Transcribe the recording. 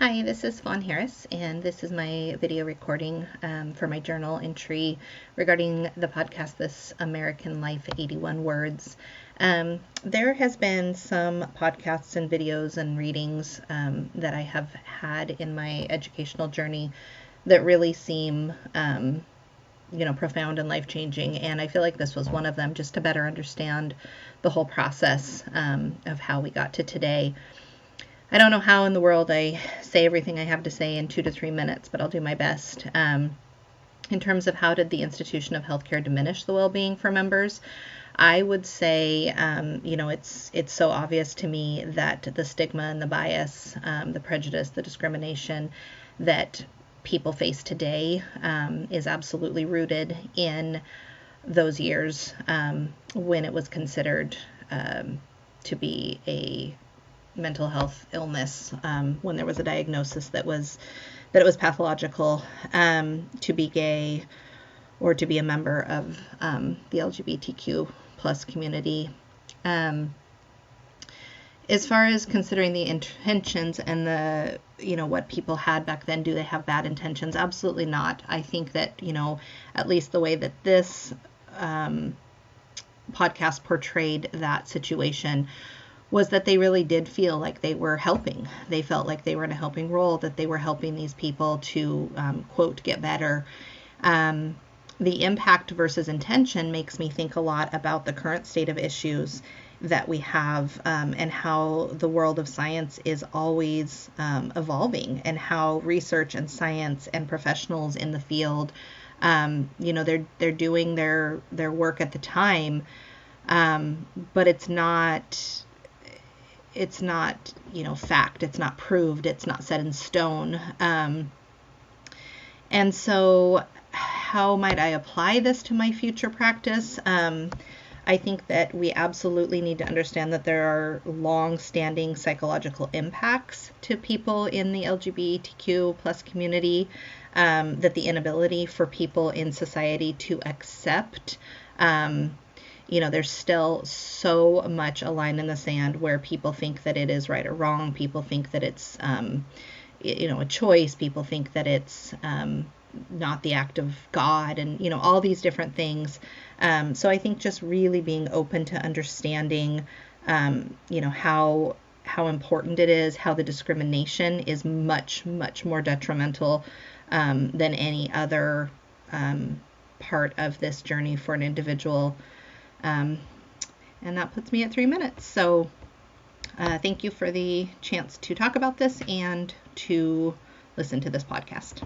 Hi, this is Fawn Harris, and this is my video recording for my journal entry regarding the podcast, This American Life 81 Words. There has been some podcasts and videos and readings that I have had in my educational journey that really seem profound and life-changing, and I feel like this was one of them, just to better understand the whole process of how we got to today. I don't know how in the world I say everything I have to say in 2 to 3 minutes, but I'll do my best. In terms of how did the institution of healthcare diminish the well-being for members, I would say, it's so obvious to me that the stigma and the bias, the prejudice, the discrimination that people face today is absolutely rooted in those years when it was considered to be a mental health illness, when there was a diagnosis that it was pathological to be gay or to be a member of the LGBTQ plus community. As far as considering the intentions and the what people had back then, do they have bad intentions? Absolutely not. I think that at least the way that this podcast portrayed that situation was that they really did feel like they were helping. They felt like they were in a helping role, that they were helping these people to, quote, get better. The impact versus intention makes me think a lot about the current state of issues that we have, and how the world of science is always evolving, and how research and science and professionals in the field, they're doing their work at the time, but it's not fact, it's not proved, it's not set in stone. And so how might I apply this to my future practice? I think that we absolutely need to understand that there are long-standing psychological impacts to people in the LGBTQ plus community, that the inability for people in society to accept there's still so much a line in the sand where people think that it is right or wrong. People think that it's, a choice. People think that it's not the act of God, and, all these different things. So I think just really being open to understanding, how important it is, how the discrimination is much, much more detrimental than any other part of this journey for an individual. And that puts me at 3 minutes. So thank you for the chance to talk about this and to listen to this podcast.